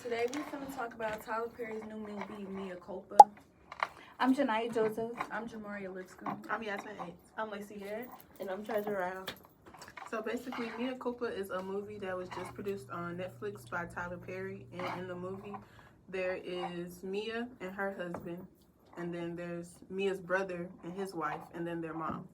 today we're going to talk about Tyler Perry's new movie, Mea Culpa. I'm Janaya Joseph. I'm Jamaria Lipscomb. I'm Yasmin Yates. I'm Lacey Garrett. And I'm Treasure Rao. So basically, Mea Culpa is a movie that was just produced on Netflix by Tyler Perry. And in the movie, there is Mea and her husband. And then there's Mea's brother and his wife. And then their mom.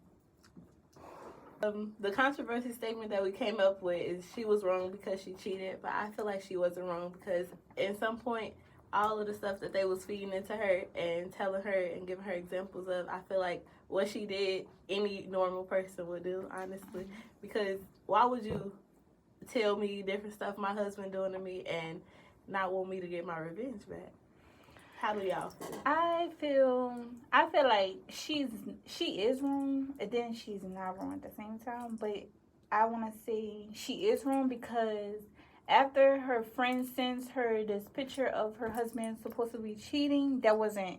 The controversy statement that we came up with is she was wrong because she cheated, but I feel like she wasn't wrong because at some point, all of the stuff that they was feeding into her and telling her and giving her examples of, I feel like what she did, any normal person would do, honestly. Because why would you tell me different stuff my husband doing to me and not want me to get my revenge back? How do y'all feel? I feel like she is wrong, and then she's not wrong at the same time. But I want to say she is wrong because after her friend sends her this picture of her husband supposed to be cheating, that wasn't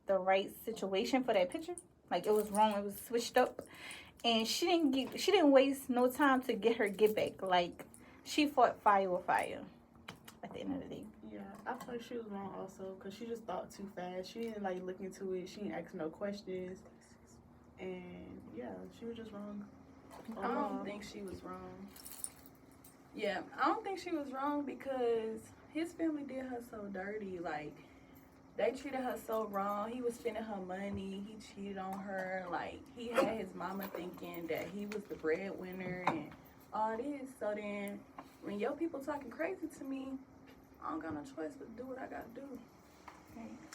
the right situation for that picture. Like, it was wrong. It was switched up, and she didn't waste no time to get her get back. Like, she fought fire with fire at the end of the day. Yeah, I feel like she was wrong also because she just thought too fast. She didn't like look into it. She didn't ask no questions. And yeah, she was just wrong. I don't think she was wrong. Yeah, I don't think she was wrong because his family did her so dirty. Like, they treated her so wrong. He was spending her money. He cheated on her. Like, he had his mama thinking that he was the breadwinner and all this. So then when your people talking crazy to me, I don't got no choice but to do what I gotta do.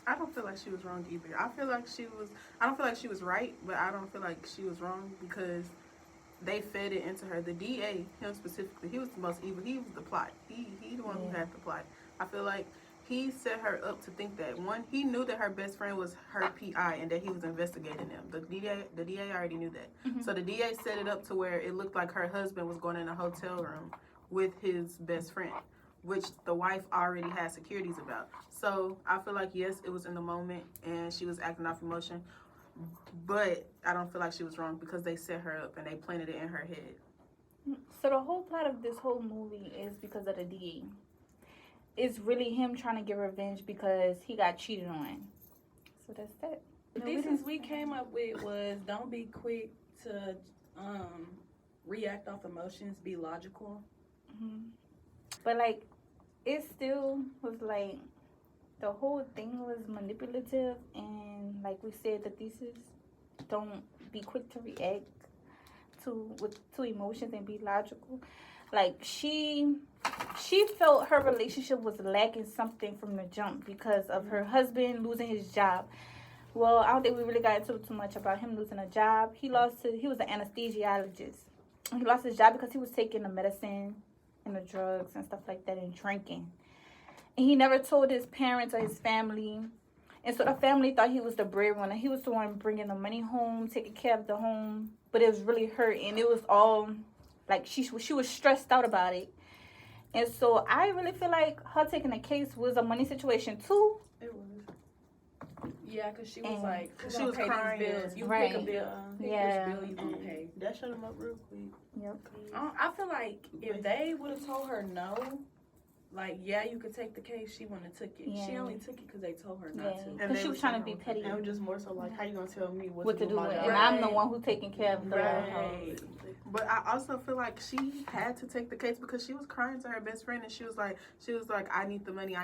I don't feel like she was wrong either. I don't feel like she was right, but I don't feel like she was wrong because they fed it into her. The DA, him specifically, he was the most evil. He was the plot. He the one who had the plot. I feel like he set her up to think that, one, he knew that her best friend was her PI and that he was investigating them. The DA already knew that. Mm-hmm. So the DA set it up to where it looked like her husband was going in a hotel room with his best friend, which the wife already had securities about. So I feel like, yes, it was in the moment and she was acting off emotion, but I don't feel like she was wrong because they set her up and they planted it in her head. So the whole plot of this whole movie is because of the DA. It's really him trying to get revenge because he got cheated on. So that's that. The thesis we came up with was don't be quick to react off emotions, be logical. Mm-hmm. But like, it still was like, the whole thing was manipulative, and like we said, the thesis, don't be quick to react to emotions and be logical. Like, she felt her relationship was lacking something from the jump because of her husband losing his job. Well, I don't think we really got into too much about him losing a job. He was an anesthesiologist. He lost his job because he was taking the medicine and the drugs and stuff like that and drinking. And he never told his parents or his family. And so the family thought he was the breadwinner. He was the one bringing the money home, taking care of the home. But it was really her. And it was all, like, she was stressed out about it. And so I really feel like her taking the case was a money situation, too. It was. Yeah, because she was like, she was pay crying. these bills. You right. pick a bill. Pick Yeah. which bill you gonna pay. That shut him up real quick. Yep. I feel like if they would have told her no, like, yeah, you could take the case, she wouldn't have took it. Yeah. She only took it because they told her not to. Because she was trying to be petty. And it was just more so like, how you gonna tell me what to do with it? my And job? I'm the one who's taking care of the Right. But I also feel like she had to take the case because she was crying to her best friend and she was like, I need the money,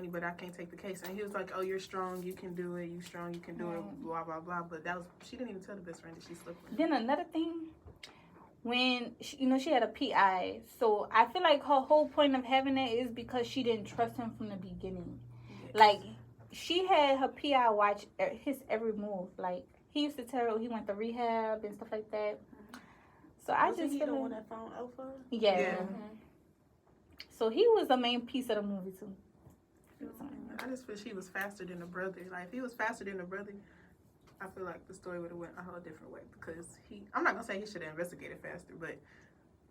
but I can't take the case. And he was like, oh, you're strong, you can do it, you strong, you can do it, blah, blah, blah. But she didn't even tell the best friend that she slept with him. Then another thing, when she had a PI, so I feel like her whole point of having it is because she didn't trust him from the beginning. Yes. Like, she had her PI watch his every move. Like, he used to tell her he went to rehab and stuff like that. So I just he feel the like, one that found Alpha? yeah. Mm-hmm. So he was the main piece of the movie too. I just feel she was faster than the brother. Like, if he was faster than the brother, I feel like the story would have went a whole different way because I'm not gonna say he should have investigated faster, but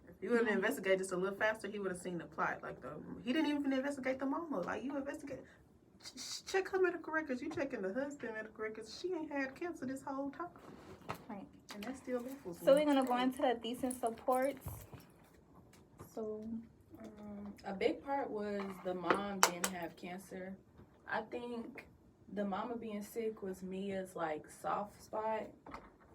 if he would have investigated just a little faster, he would have seen the plot. Like, he didn't even investigate the mama. Like, you investigate, check her medical records. You checking the husband medical records. She ain't had cancer this whole time. Right. And that still baffles me. So we're gonna go into the decent supports. So A big part was the mom didn't have cancer. I think the mama being sick was Mia's like soft spot.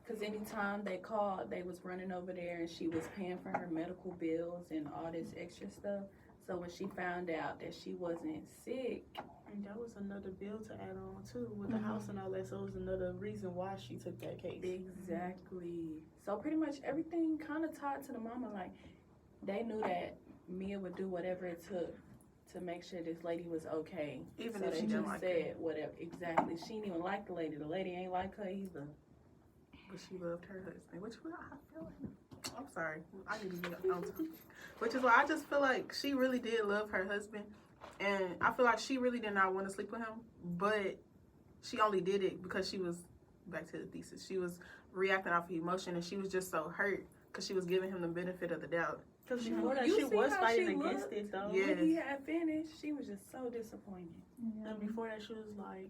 Cause anytime they called, they was running over there and she was paying for her medical bills and all this extra stuff. So when she found out that she wasn't sick, And that was another bill to add on too with the Mhm. house and all that. So it was another reason why she took that case. exactly. So pretty much everything kind of tied to the mama. Like they knew that Mia would do whatever it took to make sure this lady was okay. Even So if they she didn't just like said her. whatever. Exactly. She didn't even like the lady. The lady ain't like her either. But she loved her husband, which I feel like, I'm sorry, I need to get on topic. Which is why I just feel like she really did love her husband, and I feel like she really did not want to sleep with him, but she only did it because she was, back to the thesis, she was reacting off of emotion, and she was just so hurt because she was giving him the benefit of the doubt. Because You before that, see she was how fighting she against looked? it though. Yeah. When he had finished, she was just so disappointed. And before that, she was like,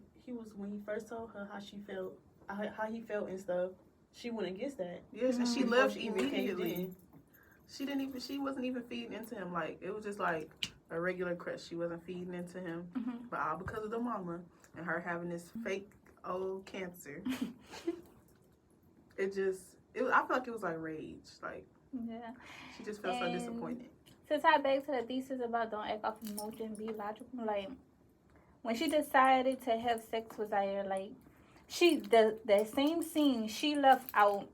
when he first told her how she felt, how he felt and stuff, she went against that. Yes, and she Before left she even caved immediately. in. She wasn't even feeding into him. Like, it was just like a regular crush. She wasn't feeding into him, Mhm. but all because of the mama and her having this fake old cancer. I feel like it was like rage. Like, Yeah. she just felt so And- disappointed. To tie back to the thesis about don't act off emotion, be logical. Like when she decided to have sex with Zaire, like that same scene she left out.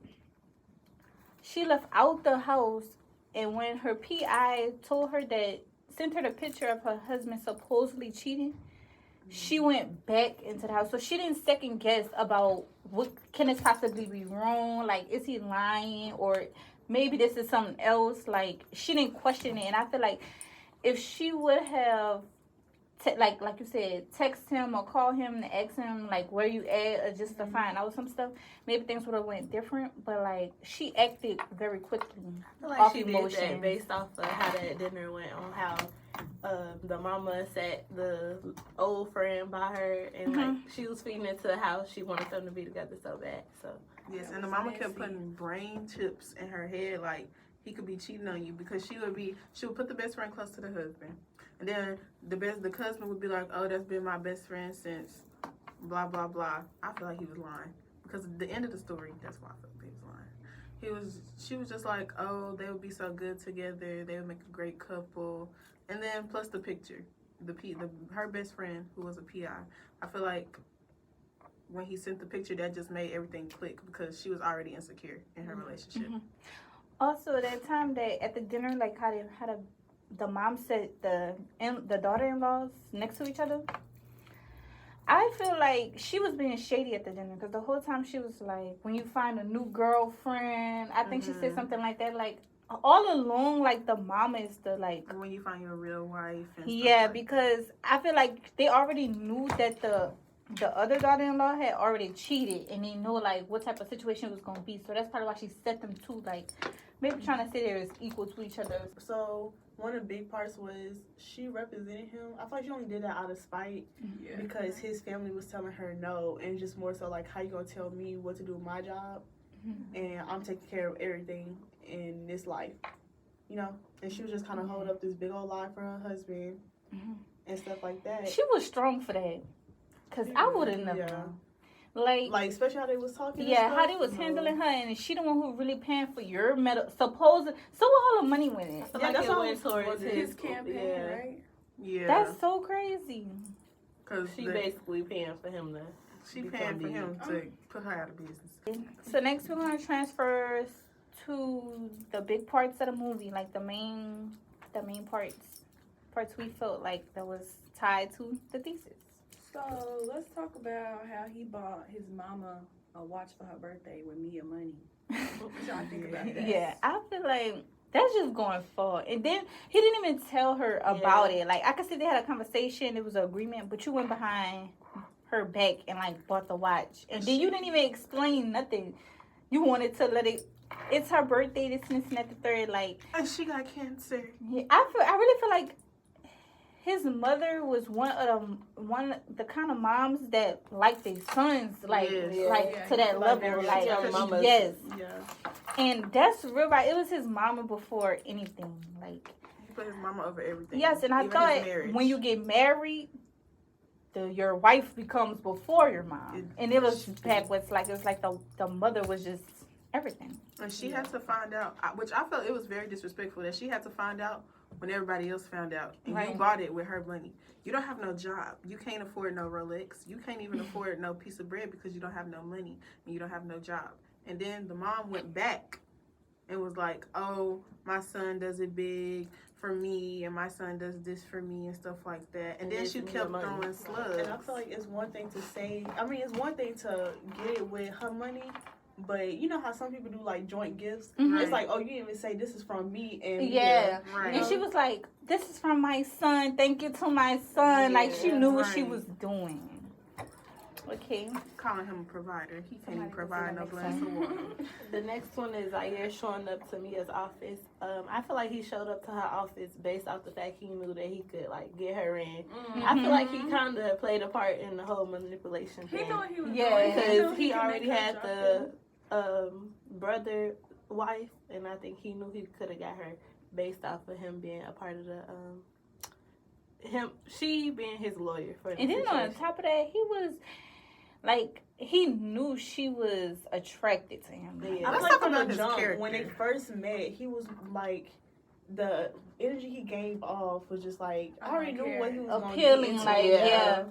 She left out the house, and when her PI told her that, sent her the picture of her husband supposedly cheating, she went back into the house. So she didn't second guess about what can this possibly be wrong. Like, is he lying, or maybe this is something else? Like, she didn't question it. And I feel like if she would have like you said, text him or call him and ask him like where you at, or just to find out some stuff, maybe things would have went different. But like, she acted very quickly. I feel like Off she emotion. did that based off of how that dinner went, on how the mama sat the old friend by her, and like she was feeding into the house. She wanted them to be together so bad. So Yes, That and the was mama messy. kept putting brain chips in her head, like he could be cheating on you, because she would put the best friend close to the husband, and then the husband would be like, oh, that's been my best friend since blah blah blah. I feel like he was lying, because at the end of the story, that's why I felt like he was lying. She was just like, oh, they would be so good together, they would make a great couple, and then plus the picture, her best friend who was a PI. I feel like when he sent the picture, that just made everything click, because she was already insecure in her relationship. Also, that time that at the dinner, like how the mom said the daughter-in-laws next to each other, I feel like she was being shady at the dinner, because the whole time she was like, when you find a new girlfriend, I think she said something like that. Like, all along, like, the mama is the like, And when you find your real wife and stuff yeah, like because I feel like they already knew that the other daughter-in-law had already cheated, and they know like what type of situation it was gonna be. So that's probably why she set them to, like, maybe trying to say they're as equal to each other. So one of the big parts was she represented him. I thought she only did that out of spite Yeah. because his family was telling her no, and just more so like, how you gonna tell me what to do with my job, and I'm taking care of everything in this life, you know? And she was just kind of holding up this big old lie for her husband and stuff like that. She was strong for that, cause I would have never. Yeah. known. Like, Especially how they was talking. and yeah, stuff, how they was so- handling her, and she the one who really paying for your medal. So all the money went in. I feel Yeah, like that's it all went towards His campaign, yeah. right? Yeah, That's so crazy. because She basically paying for him to. she become paying for big. him to put her out of business. So next we're gonna transfer to the big parts of the movie, like the main parts we felt like that was tied to the thesis. So let's talk about how he bought his mama a watch for her birthday with Mia money. What y'all think about that? Yeah, I feel like that's just going far. And then he didn't even tell her about it. Like, I could see they had a conversation, it was an agreement, but you went behind her back and like bought the watch, and then you didn't even explain nothing. You wanted to let it. It's her birthday. This and the third. Like, And she got cancer. yeah, I really feel like his mother was one of the kind of moms that like their sons, like Yes. like Yeah, to that like level, very like young mamas. yes. Yeah. And that's real right. It was his mama before anything. Like, put his mama over everything. Yes, and I even his thought marriage. when you get married, your wife becomes before your mom, and it was backwards. Like it's like the mother was just everything. And she had to find out, which I felt it was very disrespectful that she had to find out when everybody else found out, and Right. you bought it with her money. You don't have no job. You can't afford no Rolex. You can't even afford no piece of bread because you don't have no money and you don't have no job. And then the mom went back and was like, "Oh, my son does it big for me, and my son does this for me and stuff like that." And then Gives she me kept the money. throwing slugs. And I feel like it's one thing to say, I mean, it's one thing to get it with her money, but you know how some people do like joint gifts? Mhm. It's like, oh, you didn't even say this is from me and Yeah. Right. And she was like, "This is from my son. Thank you to my son." Like she knew what she Right. was doing. Okay. Calling him a provider. He can't even Somebody provide was no in the glass next of water. The next one is Zaire showing up to Mia's office. I feel like he showed up to her office based off the fact he knew that he could like get her in. I feel like he kind of played a part in the whole manipulation He thing. knew what he was Yeah, doing. knew Because he could already make her had drop the brother wife, and I think he knew he could have got her based off of him being a part of the she being his lawyer for the And then on situation. top of that, he was like, he knew she was attracted to him. Yeah. I Let's feel like talk from about the his jump, when they character. first met, he was like, the energy he gave off was just like, I already knew what he was going to Appealing, like, yeah.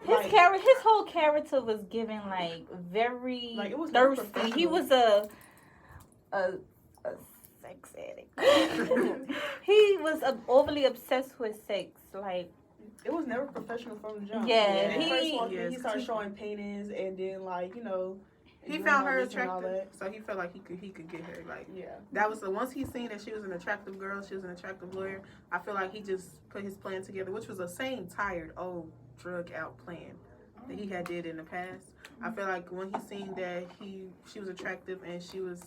Like- His whole character was given like very Like, it was very thirsty. professional. He was a sex addict. He was overly obsessed with sex. Like, It was never professional from the jump. Yeah, When he first walked in, Yes. he started showing paintings, and then like, you know, He doing found all her this and all attractive, that. so he felt like he could get her. Like Yeah. that was the once he seen that she was an attractive girl, she was an attractive lawyer. I feel like he just put his plan together, which was the same tired old drug out plan that he had did in the past. I feel like when he seen that she was attractive and she was,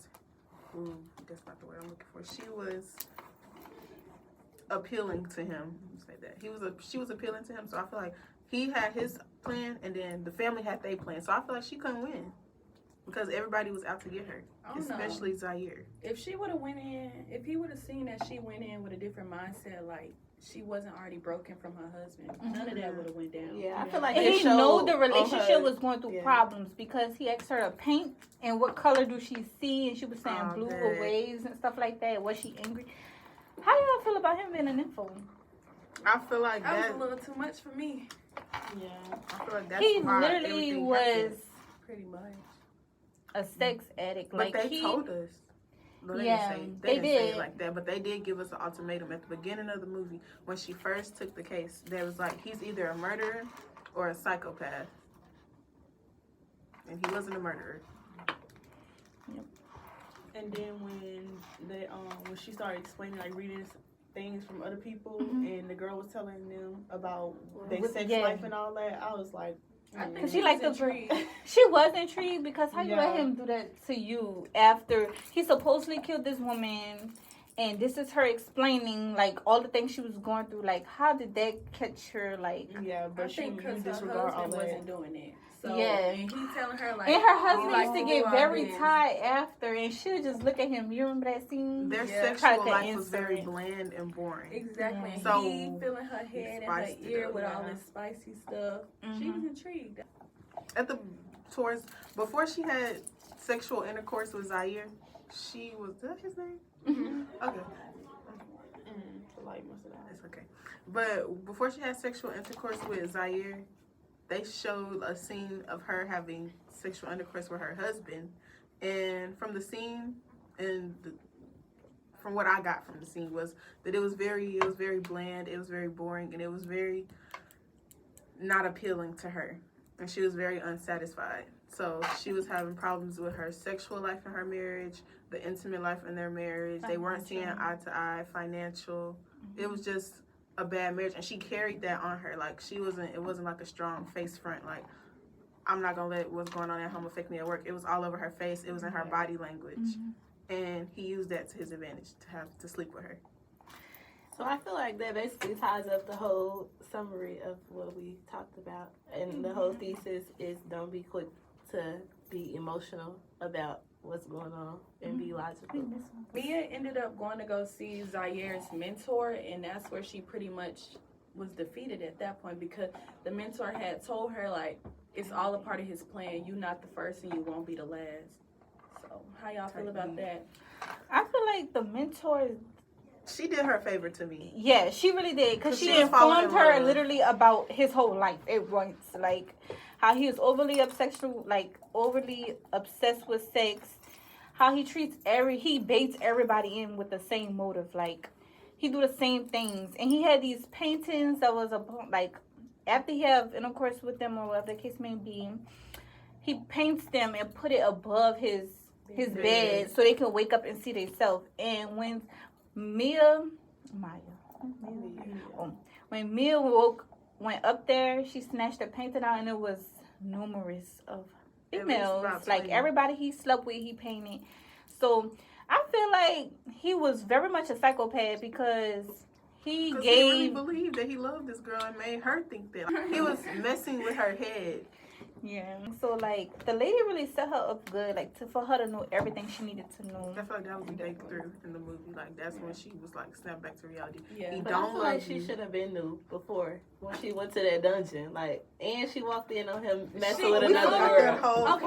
ooh, that's not the word I'm looking for. She was appealing to him. Let me say that she was appealing to him. So I feel like he had his plan, and then the family had their plan. So I feel like she couldn't win because everybody was out to get her, I don't know. especially Zaire. If she would have went in, if he would have seen that she went in with a different mindset, like she wasn't already broken from her husband, none of that would have went down. Yeah, I feel like and it he showed knew the on relationship her- was going through yeah. problems because he asked her to paint and what color do she see, and she was saying Oh, blue dang. or waves and stuff like that. Was she angry? How do y'all feel about him being an info? I feel like That that. was a little too much for me, Yeah. I feel like that's He why literally everything was happened. pretty much. a sex addict. But Like they he, told us. No, they Yeah, didn't they say it did. like that, but they did give us an ultimatum at the beginning of the movie when she first took the case. There was like, he's either a murderer or a psychopath, and he wasn't a murderer. And then when she started explaining, like reading things from other people, Mhm. and the girl was telling them about their With- sex yeah. life and all that, I was like, I think Cause she she like was the intrigued. she was intrigued because how you let Yeah. him do that to you after he supposedly killed this woman, and this is her explaining like all the things she was going through. Like, how did that catch her? Like, yeah, I but she think you because her disregard all husband that. wasn't doing it. So, Yeah. and he telling her like, and her you husband like used to do get all very this. tired after, and she'll just look at him. You remember that scene? Their Yeah. sexual Try to life was very insert. bland and boring. Exactly. And So, he feeling her head and her spiced it ear up, with all yeah. this spicy stuff. She Mhm. was intrigued. At the before she had sexual intercourse with Zaire, she was. Is that his name? Okay. The light must have died. It's okay. But before she had sexual intercourse with Zaire, they showed a scene of her having sexual intercourse with her husband. And from the scene, from what I got from the scene was that it was very bland, it was very boring, and it was very not appealing to her. And she was very unsatisfied. So she was having problems with her sexual life in her marriage, the intimate life in their marriage. They weren't seeing eye to eye, financial. It was just a bad marriage, and she carried that on her. Like it wasn't like a strong face front. Like, I'm not gonna let what's going on at home affect me at work. It was all over her face. It was in her body language, and he used that to his advantage to sleep with her. So I feel like that basically ties up the whole summary of what we talked about. And the whole thesis is don't be quick to be emotional about what's going on and be logical. Mia ended up going to go see Zaire's mentor, and that's where she pretty much was defeated at that point because the mentor had told her, like, it's all a part of his plan. You not the first and you won't be the last. So, how y'all feel about that? I feel like the mentor, She did her a favor to me. yeah, she really did. Because 'Cause she she was following informed her love. literally about his whole life at once. Like, how he was overly obsessed with sex. How he treats he baits everybody in with the same motive. Like, he do the same things. And he had these paintings that was, after he have intercourse with them or whatever the case may be, he paints them and put it above his bed so they can wake up and see themselves. And when when Mia went up there, she snatched the painting out, and it was numerous of It was females. about Like 20. everybody he slept with, he painted. So I feel like he was very much a psychopath because he Because gave. he really believed that he loved this girl and made her think that. He was messing with her head. Yeah. So like the lady really set her up good, like for her to know everything she needed to know. I feel like that was a breakthrough in the movie. Like, that's when she was like, snapped back to reality. Yeah. He But I don't feel like love she you. should have been new before when she went to that dungeon. Like, and she walked in on him messing She- with we another saw that girl. whole Okay,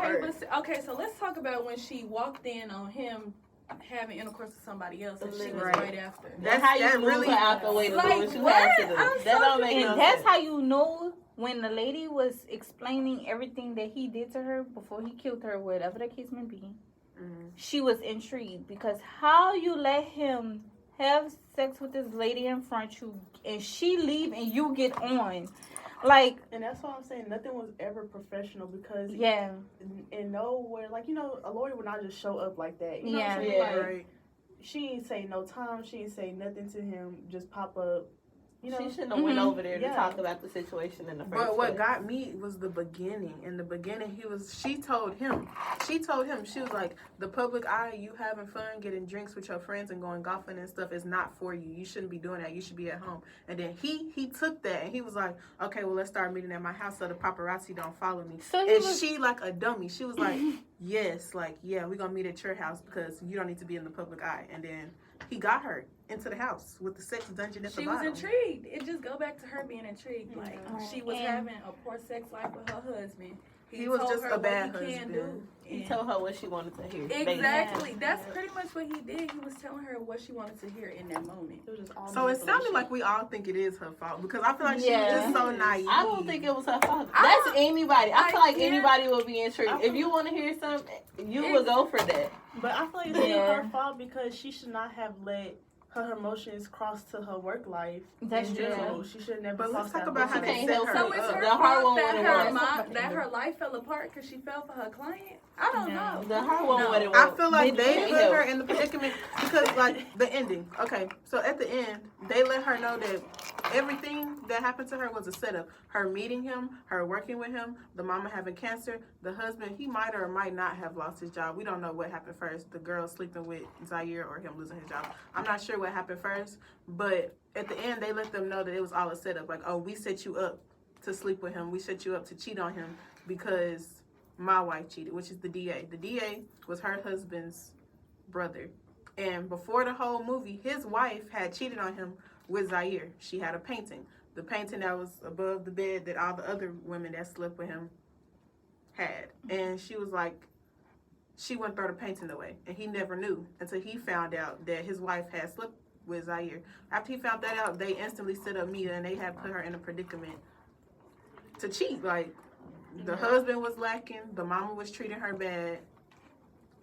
part. so let's talk about when she walked in on him having intercourse with somebody else, and she was Right. right after. That's how you that move really- her out the way to Like, do what you what? have to do. I'm That so don't make And no that's sense. how you know when the lady was explaining everything that he did to her before he killed her, whatever the case may be. Mhm. She was intrigued because how you let him have sex with this lady in front you and she leave and you get on, like, And that's why I'm saying nothing was ever professional because yeah, in nowhere, like, you know, a lawyer would not just show up like that. You know what I'm Yeah. saying? Yeah. Like, Right. she ain't say no time. She ain't say nothing to him. Just pop up. You know, She shouldn't have went Mhm. over there to Yeah. talk about the situation in the first But what place. got me was the beginning. In the beginning, she told him, she was like, the public eye, you having fun, getting drinks with your friends and going golfing and stuff is not for you. You shouldn't be doing that. You should be at home. And then he took that and he was like, okay, well, let's start meeting at my house so the paparazzi don't follow me. so he And was, she, like a dummy, she was like, yes, like, yeah, we're going to meet at your house because you don't need to be in the public eye. And then he got her into the house with the sex dungeon at the She was bottom. intrigued. It just go back to her being intrigued. Like, Right. she was And- having a poor sex life with her husband. He was told just her a bad what he can husband. do. He And- told her what she wanted to hear. Exactly. That's pretty much what he did. He was telling her what she wanted to hear in that moment. it was just all. So it sounded manipulation. like we all think it is her fault because I feel like she Yeah. was just so naive. I don't think it was her fault. I That's don't- anybody. I feel like yeah. anybody would be intrigued. I If feel- you want to hear something, you It's- would go for that. But I feel like it's still Yeah. her fault because she should not have let her emotions cross to her work life. That's in true. general. She should never. But let's cross talk that about how She line. they can't set help her So up. it's her The hard fault one that would've her, won. that her life fell apart because she fell for her client? I don't No. know. The hard one No. would have I won. feel like they can't put help. her in the predicament because, like, the ending. Okay, so at the end, they let her know that everything that happened to her was a setup. Her meeting him, her working with him, the mama having cancer, the husband, he might or might not have lost his job. We don't know what happened first, the girl sleeping with Zaire or him losing his job. I'm not sure what happened first, but at the end, they let them know that it was all a setup. Like, oh, we set you up to sleep with him. We set you up to cheat on him because my wife cheated, which is the DA. The DA was her husband's brother. And before the whole movie, his wife had cheated on him with Zaire. She had a painting. The painting that was above the bed that all the other women that slept with him had. And she was like, she wouldn't throw the painting away. And he never knew until he found out that his wife had slept with Zaire. After he found that out, they instantly set up Mia and they had put her in a predicament to cheat. Like, the husband was lacking, the mama was treating her bad,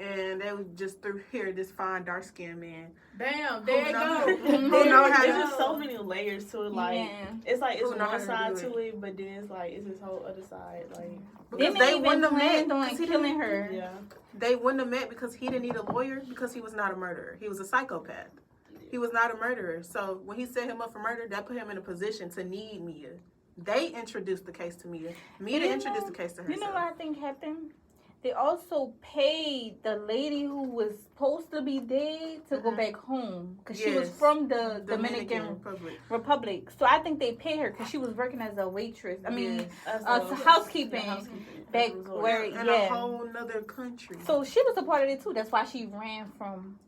and they just threw here this fine dark skinned man. Bam, there you know- go. who There know you how to- There's go. just so many layers to it. Like yeah. it's like it's Who know how one to side do to it, but then it's like it's this whole other side. Like Because They they even wouldn't have met. planned on 'cause he killing didn't- her. yeah, They wouldn't have met because he didn't need a lawyer because he was not a murderer. He was a psychopath. He was not a murderer. So when he set him up for murder, that put him in a position to need Mia. They introduced the case to Mia. Mia You introduced know- the case to You know herself. what I think happened? they also paid the lady who was supposed to be dead to go back home because she was Yes. from the Dominican Republic. So I think they paid her because she was working as a waitress. I mean, housekeeping back where, in a whole nother country. So she was a part of it too. That's why she ran from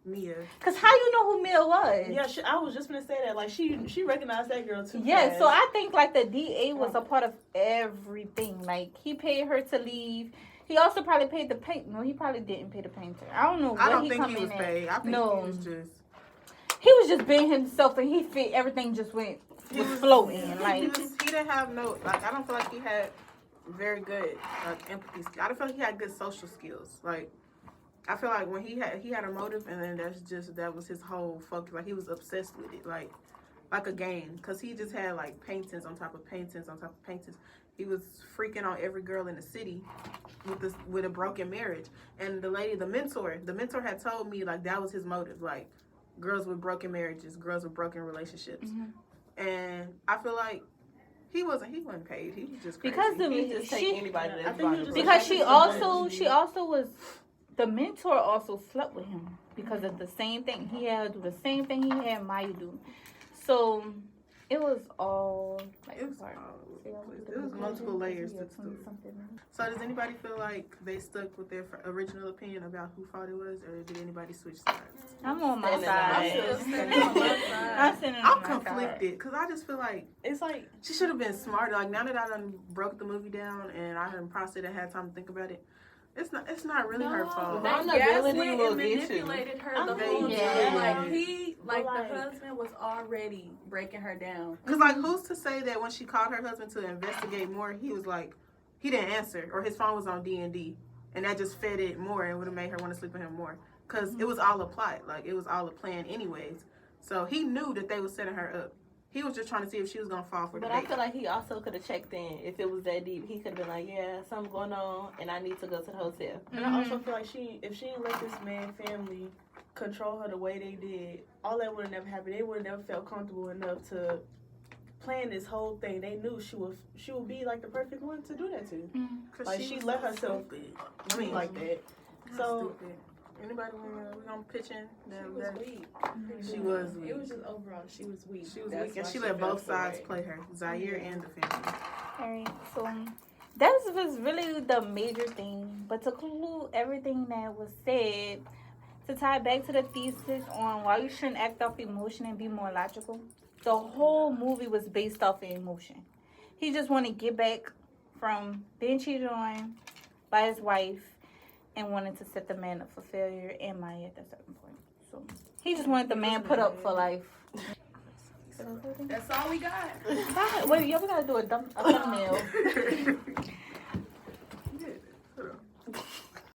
Mia. Cause how you know who Mia was? Yeah, I was just gonna say that. Like she recognized that girl too. Yeah, fast. so I think like the DA was a part of everything. Like he paid her to leave. He also probably paid the paint. No, he probably didn't pay the painter. I don't know what I don't he think come he in was at. paid. I think No. he was just. He was just being himself, and he fit everything. Just went was floating. Like He didn't have no. Like I don't feel like he had very good like empathy skills. I don't feel like he had good social skills. Like I feel like when he had a motive, and then that was his whole focus. Like he was obsessed with it, like a game, because he just had like paintings on top of paintings on top of paintings. He was freaking on every girl in the city with a broken marriage. And the mentor had told me like that was his motive, like girls with broken marriages, girls with broken relationships. Mm-hmm. And I feel like he wasn't paid. He was just crazy. Because she also was. The mentor also slept with him because of the same thing. He had to do the same thing he had Maya do. So it was all like It was multiple layers to the story. So does anybody feel like they stuck with their original opinion about who fault it was, or did anybody switch sides? I'm on my Standing side. I'm conflicted because I just feel like it's like she should have been smarter. Like now that I done broke the movie down and I done processed and had time to think about it, it's not really her fault. Vulnerability will get you. Manipulated her the They whole did. time. Like the husband was already breaking her down. Because like who's to say that when she called her husband to investigate more, he was like he didn't answer, or his phone was on D&D, and that just fed it more and would have made her want to sleep with him more. Because it was all a plot, like it was all a plan anyways. So he knew that they was setting her up. He was just trying to see if she was gonna fall for the But bait. I feel like he also could have checked in if it was that deep. He could have been like, "Yeah, something's going on, and I need to go to the hotel." And I also feel like if she didn't let this man family control her the way they did, all that would have never happened. They would have never felt comfortable enough to plan this whole thing. They knew she would be like the perfect one to do that to. Like she let herself be like that. So stupid. Anybody want to pitch in? She was weak. She was weak. It was just overall, she was weak. She was That's weak, and why she let both fell for sides it. play her, Zaire and the family. Alright, so that was really the major thing. But to conclude everything that was said, to tie back to the thesis on why you shouldn't act off emotion and be more logical, the whole movie was based off of emotion. He just wanted to get back from being cheated on by his wife and wanted to set the man up for failure and Maya at a certain point. So he just wanted the man put up for life. That's all we got. Wait, we gotta do a thumbnail.